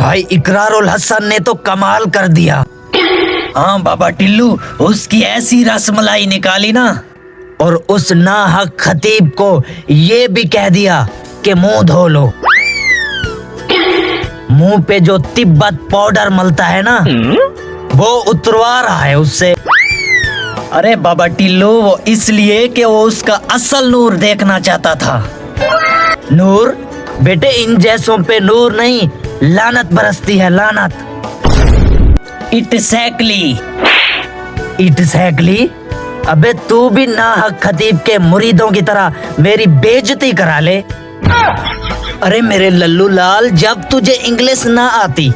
भाई इकरारुल हसन ने तो कमाल कर दिया। हाँ बाबा टिल्लू, उसकी ऐसी रसमलाई निकाली ना, और उस नाहक खतीब को ये भी कह दिया कि मुंह धो लो। मुंह पे जो तिब्बत पाउडर मलता है ना, वो उतरवा रहा है उससे। अरे बाबा टिल्लू, वो इसलिए कि वो उसका असल नूर देखना चाहता था। नूर बेटे, इन जैसों पे नूर नहीं, लानत बरसती है, लानत। इटसैकली। अबे तू भी नाहक खतीब के मुरीदों की तरह मेरी बेइज्जती करा ले। अरे मेरे लल्लू लाल, जब तुझे इंग्लिश ना आती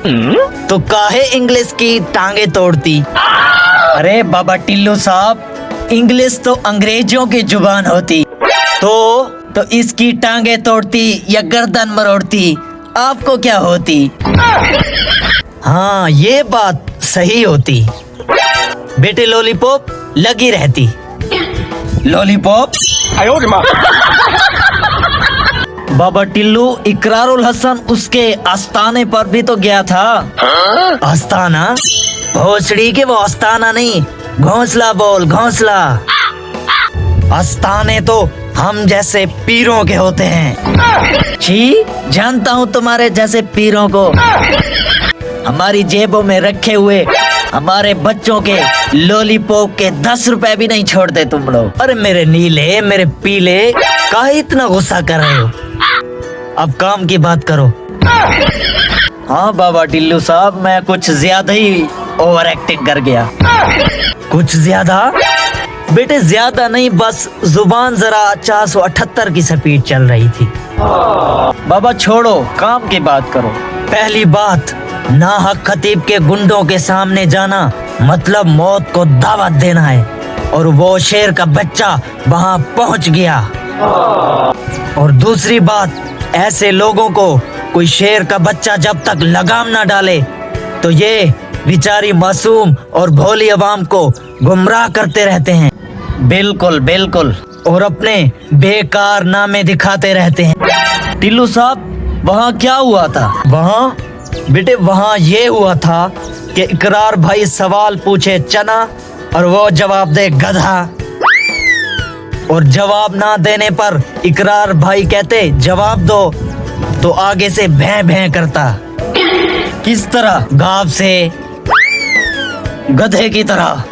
तो काहे इंग्लिश की टांगे तोड़ती। अरे बाबा टिल्लू साहब, इंग्लिश तो अंग्रेजों की जुबान होती तो इसकी टांगे तोड़ती या गर्दन मरोड़ती, आपको क्या होती। हाँ, ये बात सही होती। बेटे लॉलीपॉप लगी रहती। लॉलीपॉप। बाबा टिल्लू, इकरारुल हसन उसके आस्ताने पर भी तो गया था। आस्ताना? भोसड़ी के वो आस्ताना नहीं, घोंसला बोल, घोंसला। आस्ताने तो हम जैसे पीरों के होते हैं। छी, जानता हूँ तुम्हारे जैसे पीरों को। हमारी जेबों में रखे हुए हमारे बच्चों के लॉलीपॉप के 10 रुपए भी नहीं छोड़ते तुम लोग। अरे मेरे नीले, मेरे पीले, काहे इतना गुस्सा कर रहे हो? अब काम की बात करो। हाँ बाबा टिल्लू साहब, मैं कुछ ज्यादा ही ओवर एक्टिंग कर गया। कुछ ज्यादा? बेटे ज्यादा नहीं, बस जुबान जरा 478 की स्पीड चल रही थी। बाबा छोड़ो, काम की बात करो। पहली बात, नाहक खतीब के गुंडों के सामने जाना मतलब मौत को दावत देना है, और वो शेर का बच्चा वहां पहुंच गया। और दूसरी बात, ऐसे लोगों को कोई शेर का बच्चा जब तक लगाम ना डाले तो ये बेचारी मासूम और भोली अवाम को गुमराह करते रहते हैं। बिल्कुल बिल्कुल, और अपने बेकार नामे दिखाते रहते हैं। टिल्लू साहब, वहाँ क्या हुआ था? वहाँ बेटे, वहाँ ये हुआ था कि इकरार भाई सवाल पूछे चना और वो जवाब दे गधा, और जवाब ना देने पर इकरार भाई कहते जवाब दो, तो आगे से भैं भैं करता। किस तरह? गाव से, गधे की तरह।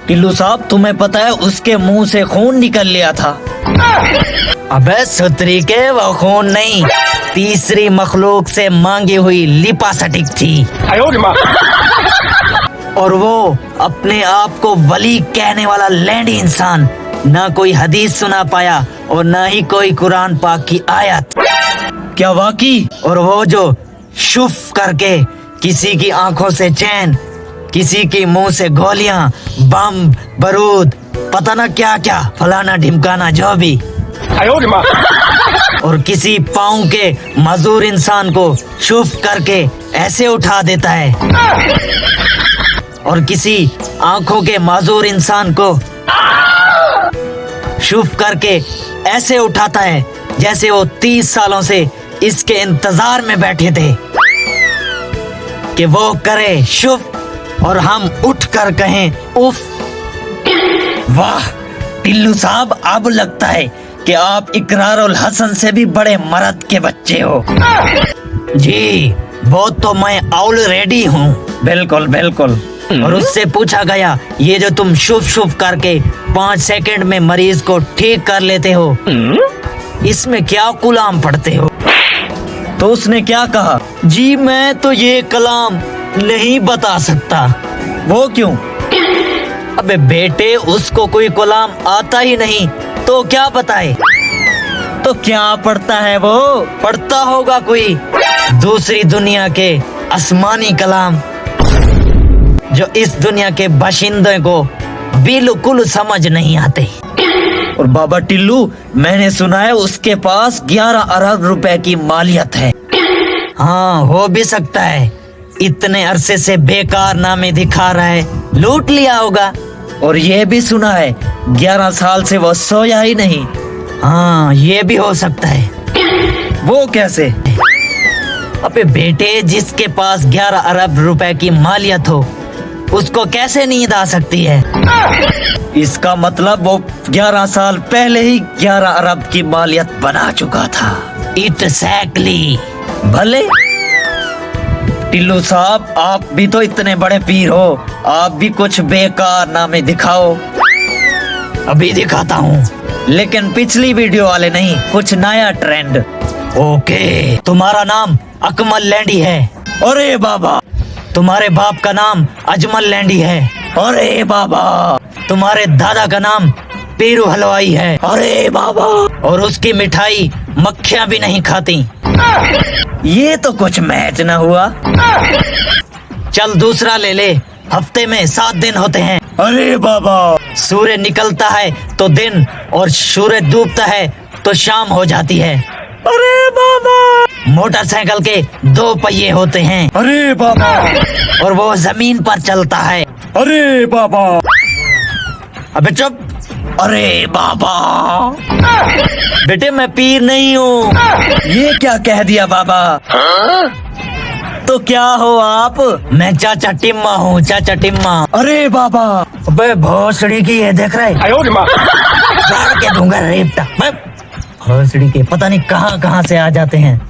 टिल्लू साहब, तुम्हें पता है उसके मुंह से खून निकल लिया था। अबे सुतरी के, वो खून नहीं, तीसरी मखलूक से मांगी हुई लिपासटिक थी। और वो अपने आप को वली कहने वाला लैंडी इंसान ना कोई हदीस सुना पाया और ना ही कोई कुरान पाक की आयत। क्या वाकई? और वो जो शुफ करके किसी की आंखों से चैन, किसी की मुंह से गोलियां, बम, बारूद, पता ना क्या क्या, फलाना ढिमकाना जो भी, और किसी पाँव के मजदूर इंसान को शुफ करके ऐसे उठा देता है, और किसी आंखों के मजदूर इंसान को शुफ करके ऐसे उठाता है जैसे वो 30 सालों से इसके इंतजार में बैठे थे कि वो करे शुफ और हम उठ कर कहें उफ। वाह टिल्लू साहब, अब लगता है कि आप इकरारुल हसन से भी बड़े मर्द के बच्चे हो। जी, वो तो मैं ऑलरेडी हूँ। बिल्कुल बिल्कुल। और उससे पूछा गया, ये जो तुम शुफ शुफ करके 5 सेकंड में मरीज को ठीक कर लेते हो, इसमें क्या कलाम पढ़ते हो? तो उसने क्या कहा? जी मैं तो ये कलाम नहीं बता सकता। वो क्यों? अबे बेटे, उसको कोई कलाम आता ही नहीं तो क्या बताए? तो क्या पढ़ता है वो? पढ़ता होगा कोई दूसरी दुनिया के आसमानी कलाम जो इस दुनिया के बाशिंदों को बिल्कुल समझ नहीं आते। और बाबा टिल्लू, मैंने सुना है उसके पास 11 अरब रुपए की मालियत है। हाँ, हो भी सकता है, इतने अरसे से बेकार नामे दिखा रहा है, लूट लिया होगा। और ये भी सुना है 11 साल से वो सोया ही नहीं। हाँ, ये भी हो सकता है। वो कैसे? अबे बेटे, जिसके पास 11 अरब रुपए की मालियत हो उसको कैसे नींद आ सकती है? इसका मतलब वो 11 साल पहले ही 11 अरब की मालियत बना चुका था। एग्जैक्टली। भले टिल्लू साहब, आप भी तो इतने बड़े पीर हो, आप भी कुछ बेकार नामे दिखाओ। अभी दिखाता हूँ, लेकिन पिछली वीडियो वाले नहीं, कुछ नया ट्रेंड। ओके, तुम्हारा नाम अकमल लैंडी है। अरे बाबा। तुम्हारे बाप का नाम अजमल लैंडी है। अरे बाबा। तुम्हारे दादा का नाम पीरू हलवाई है। अरे बाबा। और उसकी मिठाई मक्खियाँ भी नहीं खाती। ये तो कुछ मैच न हुआ। चल दूसरा ले ले। हफ्ते में 7 दिन होते हैं। अरे बाबा। सूर्य निकलता है तो दिन और सूर्य डूबता है तो शाम हो जाती है। अरे बाबा। मोटरसाइकिल के 2 पहिए होते हैं। अरे बाबा। और वो जमीन पर चलता है। अरे बाबा। अबे चुप। अरे बाबा। बेटे, मैं पीर नहीं हूँ। ये क्या कह दिया बाबा? तो क्या हो आप? मैं चाचा टिम्मा हूँ, चाचा टिम्मा। अरे बाबा। अबे भोसड़ी की है, देख रहे? गाड़ के दूंगा रेपटा। भोसड़ी के पता नहीं कहाँ कहाँ से आ जाते हैं।